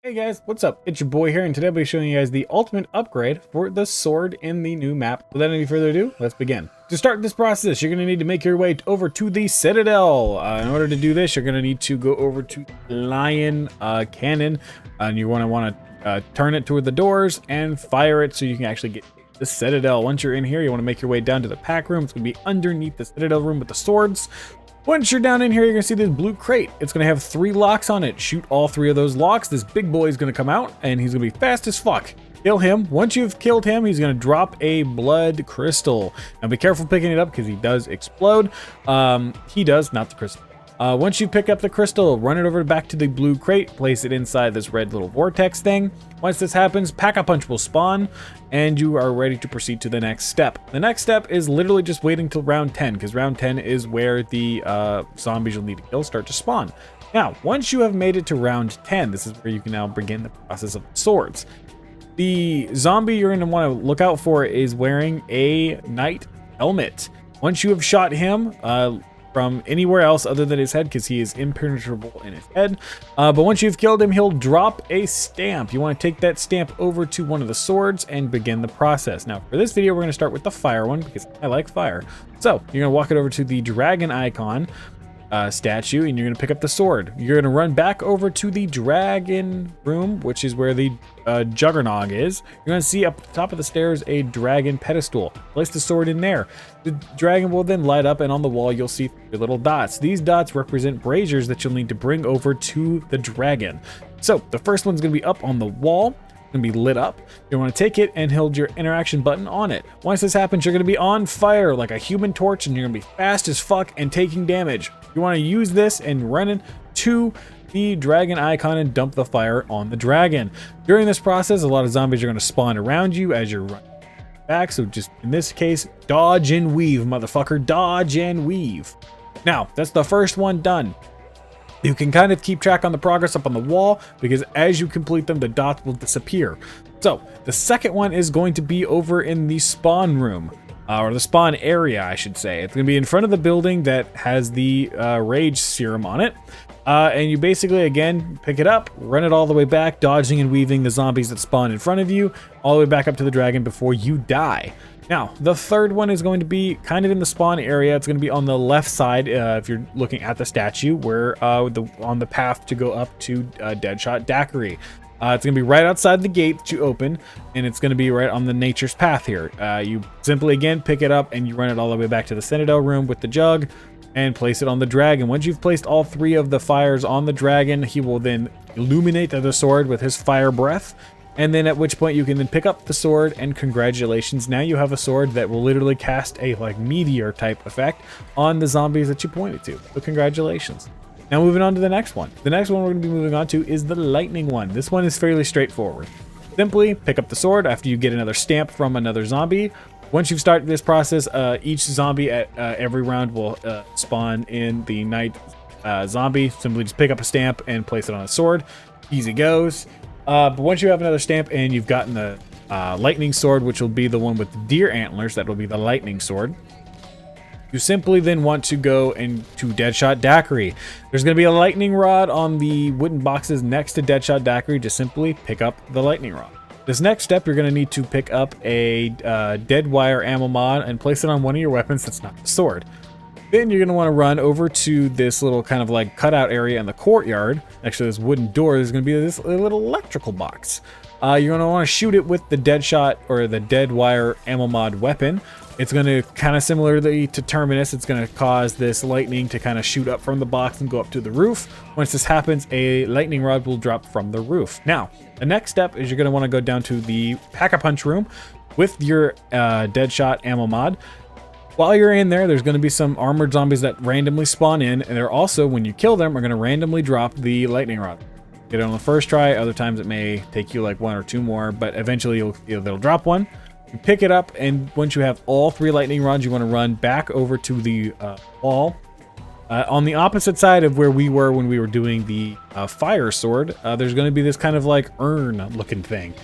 Hey guys, what's up? It's your boy here, and today I'll be showing you guys the ultimate upgrade for the sword in the new map. Without any further ado, let's begin. To start this process, you're going to need to make your way over to the Citadel. In order to do this, you're going to need to go over to the Lion Cannon, and you want to turn it toward the doors and fire it so you can actually get the Citadel. Once you're in here, you want to make your way down to the pack room. It's going to be underneath the Citadel room with the swords. Once you're down in here, you're gonna see this blue crate. It's gonna have 3 locks on it. Shoot all 3 of those locks. This big boy is gonna come out, and he's gonna be fast as fuck. Kill him. Once you've killed him, he's gonna drop a blood crystal. Now be careful picking it up because he does explode. He does, not the crystal. Once you pick up the crystal, run it over back to the blue crate, place it inside this red little vortex thing. Once this happens, Pack-a-Punch will spawn, and you are ready to proceed to the next step. The next step is literally just waiting till round 10, because round 10 is where the zombies you'll need to kill start to spawn. Now, once you have made it to round 10, this is where you can now begin the process of the swords. The zombie you're going to want to look out for is wearing a knight helmet. Once you have shot him, from anywhere else other than his head, because he is impenetrable in his head. But once you've killed him, he'll drop a stamp. You want to take that stamp over to one of the swords and begin the process. Now, for this video, we're going to start with the fire one, because I like fire. So, you're going to walk it over to the dragon icon statue, and you're going to pick up the sword. You're going to run back over to the dragon room, which is where the juggernog is. You're going to see up the top of the stairs a dragon pedestal. Place the sword in there. The dragon will then light up, and on the wall you'll see 3 little dots. These dots represent braziers that you'll need to bring over to the dragon. So the first one's going to be up on the wall. Gonna be lit up. You want to take it and hold your interaction button on it. Once this happens, you're going to be on fire like a human torch, and you're going to be fast as fuck and taking damage. You want to use this and run it to the dragon icon and dump the fire on the dragon. During this process, a lot of zombies are going to spawn around you as you're running back, so just in this case, dodge and weave, motherfucker. Dodge and weave. Now, that's the first one done. You can kind of keep track on the progress up on the wall, because as you complete them, the dots will disappear. So the second one is going to be over in the spawn room, or the spawn area, I should say. It's going to be in front of the building that has the rage serum on it. And you basically, again, pick it up, run it all the way back, dodging and weaving the zombies that spawn in front of you, all the way back up to the dragon before you die. Now, the third one is going to be kind of in the spawn area. It's going to be on the left side, if you're looking at the statue, where on the path to go up to Deadshot Daiquiri. It's going to be right outside the gate that you open, and it's going to be right on the nature's path here. You simply, again, pick it up, and you run it all the way back to the Citadel room with the jug, and place it on the dragon. Once you've placed all 3 of the fires on the dragon, he will then illuminate the sword with his fire breath. And then at which point you can then pick up the sword, and congratulations, now you have a sword that will literally cast a like meteor type effect on the zombies that you pointed to. So congratulations. Now moving on to the next one. The next one we're going to be moving on to is the lightning one. This one is fairly straightforward. Simply pick up the sword after you get another stamp from another zombie. Once you've started this process, each zombie at every round will spawn in the night zombie. Simply just pick up a stamp and place it on a sword. Easy goes. But once you have another stamp and you've gotten the lightning sword, which will be the one with the deer antlers, that will be the lightning sword, you simply then want to go into Deadshot Daiquiri. There's going to be a lightning rod on the wooden boxes next to Deadshot Daiquiri. Just simply pick up the lightning rod. This next step, you're going to need to pick up a dead wire ammo mod and place it on one of your weapons that's not the sword. Then you're going to want to run over to this little kind of like cutout area in the courtyard. Next to this wooden door, there's going to be this little electrical box. You're going to want to shoot it with the Deadshot or the dead wire ammo mod weapon. It's going to kind of similarly to Terminus, it's going to cause this lightning to kind of shoot up from the box and go up to the roof. Once this happens, a lightning rod will drop from the roof. Now, the next step is you're going to want to go down to the Pack-a-Punch room with your Deadshot ammo mod. While you're in there, there's going to be some armored zombies that randomly spawn in, and they're also, when you kill them, are going to randomly drop the lightning rod. Get it on the first try. Other times it may take you like 1 or 2 more, but eventually they'll drop one. You pick it up, and once you have all 3 lightning rods, you want to run back over to the wall. On the opposite side of where we were when we were doing the fire sword, there's going to be this kind of like urn looking thing.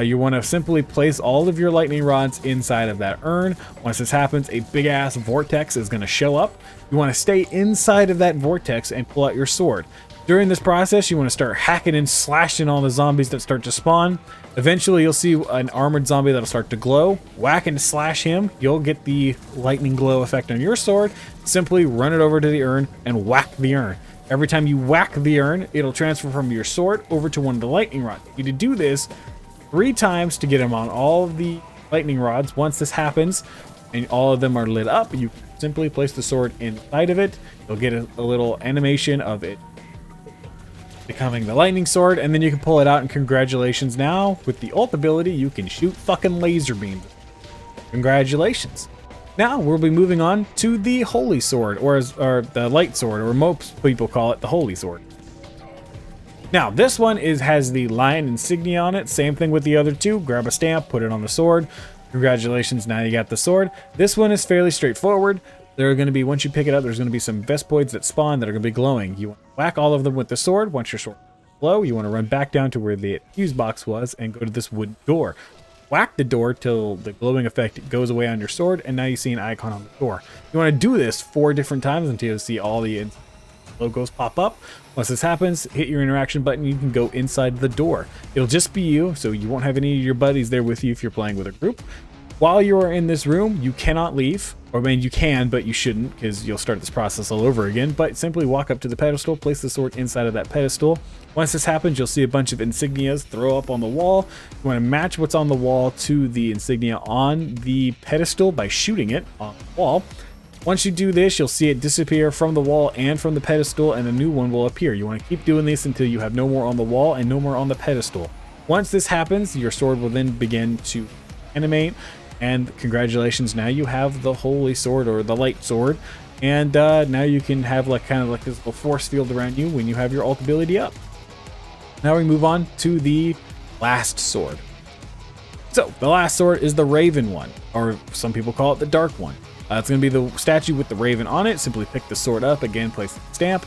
You want to simply place all of your lightning rods inside of that urn. Once this happens, a big ass vortex is going to show up. You want to stay inside of that vortex and pull out your sword. During this process, you want to start hacking and slashing all the zombies that start to spawn. Eventually, you'll see an armored zombie that'll start to glow. Whack and slash him. You'll get the lightning glow effect on your sword. Simply run it over to the urn and whack the urn. Every time you whack the urn, it'll transfer from your sword over to one of the lightning rods. You need to do this 3 times to get him on all of the lightning rods. Once this happens and all of them are lit up, you simply place the sword inside of it. You'll get a little animation of it becoming the lightning sword, and then you can pull it out, and congratulations, now with the ult ability you can shoot fucking laser beams. Congratulations. Now we'll be moving on to the holy sword, or the light sword, or most people call it the holy sword. Now this one has the lion insignia on it. Same thing with the other two. Grab a stamp, put it on the sword. Congratulations, now you got the sword. This one is fairly straightforward. There are going to be, once you pick it up, there's going to be some Vespoids that spawn that are going to be glowing. You want to whack all of them with the sword. Once your sword glow, you want to run back down to where the fuse box was and go to this wooden door. Whack the door till the glowing effect goes away on your sword, and now you see an icon on the door. You want to do this 4 different times until you see all the logos pop up. Once this happens, hit your interaction button. You can go inside the door. It'll just be you, so you won't have any of your buddies there with you if you're playing with a group. While you are in this room, you cannot leave. Or I mean, you can, but you shouldn't, because you'll start this process all over again. But simply walk up to the pedestal, place the sword inside of that pedestal. Once this happens, you'll see a bunch of insignias throw up on the wall. You want to match what's on the wall to the insignia on the pedestal by shooting it on the wall. Once you do this, you'll see it disappear from the wall and from the pedestal, and a new one will appear. You want to keep doing this until you have no more on the wall and no more on the pedestal. Once this happens, your sword will then begin to animate. And congratulations, now you have the holy sword, or the light sword, and now you can have kind of like this little force field around you when you have your ult ability up. Now we move on to the last sword. So the last sword is the raven one, or some people call it the dark one. It's going to be the statue with the raven on it. Simply pick the sword up, again place the stamp.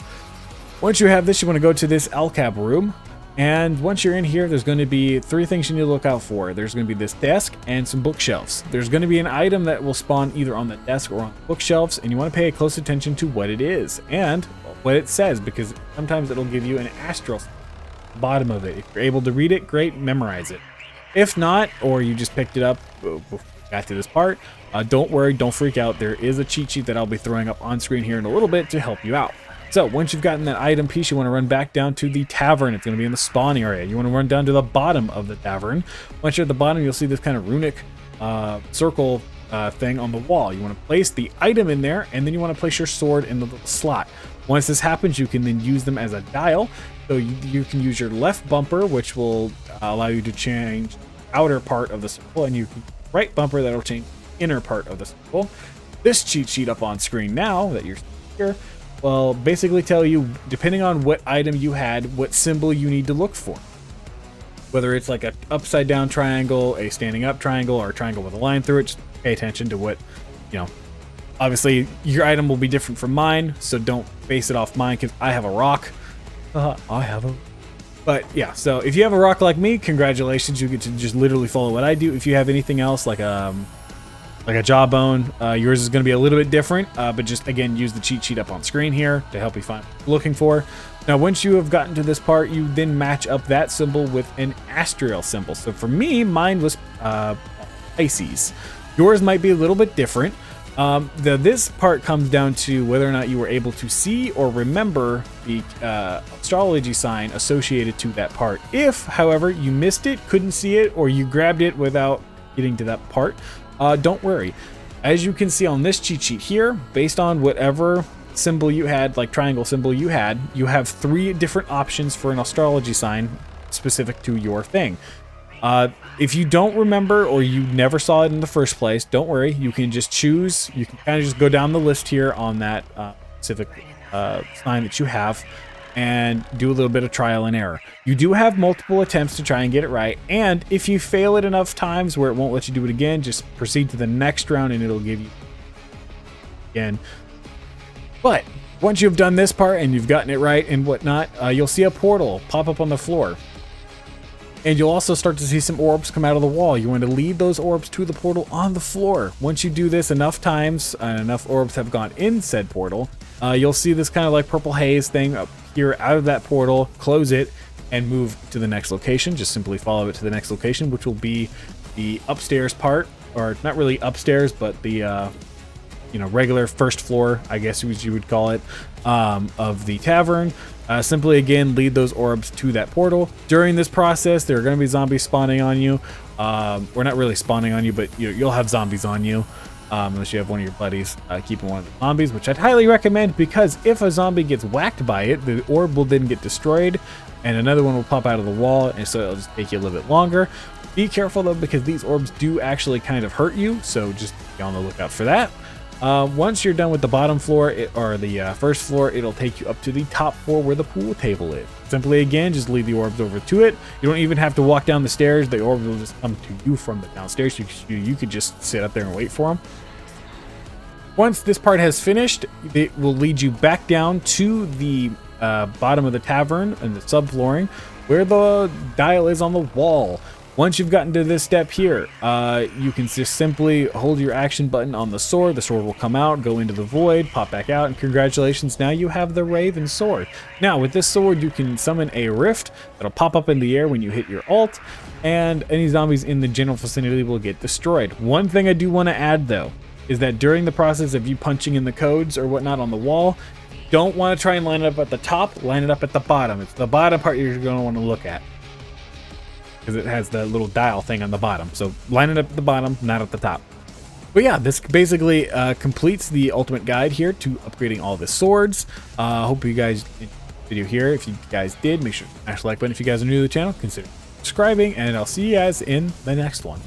Once you have this, you want to go to this Alcab room. And once you're in here, there's going to be 3 things you need to look out for. There's going to be this desk and some bookshelves. There's going to be an item that will spawn either on the desk or on the bookshelves, and you want to pay close attention to what it is and what it says, because sometimes it'll give you an astral at the bottom of it. If you're able to read it, great, memorize it. If not, or you just picked it up before you got to this part, don't worry, don't freak out. There is a cheat sheet that I'll be throwing up on screen here in a little bit to help you out. So once you've gotten that item piece, you want to run back down to the tavern. It's going to be in the spawning area. You want to run down to the bottom of the tavern. Once you're at the bottom, you'll see this kind of runic circle thing on the wall. You want to place the item in there, and then you want to place your sword in the little slot. Once this happens, you can then use them as a dial. So you can use your left bumper, which will allow you to change the outer part of the circle, and you can right bumper that'll change the inner part of the circle. This cheat sheet up on screen now that you're here will basically tell you, depending on what item you had, what symbol you need to look for. Whether it's like a upside down triangle, a standing up triangle, or a triangle with a line through it, just pay attention to what, obviously your item will be different from mine, so don't base it off mine, because I have a rock. But yeah, so if you have a rock like me, congratulations, you get to just literally follow what I do. If you have anything else like a jawbone, yours is going to be a little bit different, but just again use the cheat sheet up on screen here to help you find what you're looking for. Now once you have gotten to this part, you then match up that symbol with an astral symbol. So for me, mine was Pisces. Yours might be a little bit different. This part comes down to whether or not you were able to see or remember the astrology sign associated to that part. If, however, you missed it, couldn't see it, or you grabbed it without getting to that part, don't worry. As you can see on this cheat sheet here, based on whatever symbol you had, like triangle symbol you had, you have 3 different options for an astrology sign specific to your thing. If you don't remember, or you never saw it in the first place, don't worry. You can just choose. You can kind of just go down the list here on that specific sign that you have, and do a little bit of trial and error. You do have multiple attempts to try and get it right, and if you fail it enough times where it won't let you do it again, just proceed to the next round and it'll give you again. But once you've done this part and you've gotten it right and whatnot, you'll see a portal pop up on the floor. And you'll also start to see some orbs come out of the wall. You want to lead those orbs to the portal on the floor. Once you do this enough times and enough orbs have gone in said portal, you'll see this kind of like purple haze thing up here out of that portal. Close it and move to the next location. Just simply follow it to the next location, which will be the upstairs part, or not really upstairs, but the regular first floor, I guess you would call it, of the tavern. Simply again lead those orbs to that portal. During this process, there are going to be zombies spawning on you, or not really spawning on you, but you'll have zombies on you, unless you have one of your buddies keeping one of the zombies, which I'd highly recommend, because if a zombie gets whacked by it, the orb will then get destroyed and another one will pop out of the wall, and so it'll just take you a little bit longer. Be careful though, because these orbs do actually kind of hurt you, so just be on the lookout for that. Once you're done with the bottom floor, or the first floor, it'll take you up to the top floor where the pool table is. Simply again, just lead the orbs over to it. You don't even have to walk down the stairs. The orbs will just come to you from the downstairs. You could just sit up there and wait for them. Once this part has finished, it will lead you back down to the bottom of the tavern and the subflooring where the dial is on the wall. Once you've gotten to this step here, you can just simply hold your action button on the sword. The sword will come out, go into the void, pop back out, and congratulations, now you have the Raven sword. Now with this sword, you can summon a rift that'll pop up in the air when you hit your ult, and any zombies in the general vicinity will get destroyed. One thing I do want to add though, is that during the process of you punching in the codes or whatnot on the wall, don't want to try and line it up at the top, line it up at the bottom. It's the bottom part you're going to want to look at, because it has the little dial thing on the bottom. So line it up at the bottom, not at the top. But yeah, this basically completes the ultimate guide here to upgrading all the swords. Hope you guys enjoyed the video here. If you guys did, make sure to smash the like button. If you guys are new to the channel, consider subscribing, and I'll see you guys in the next one.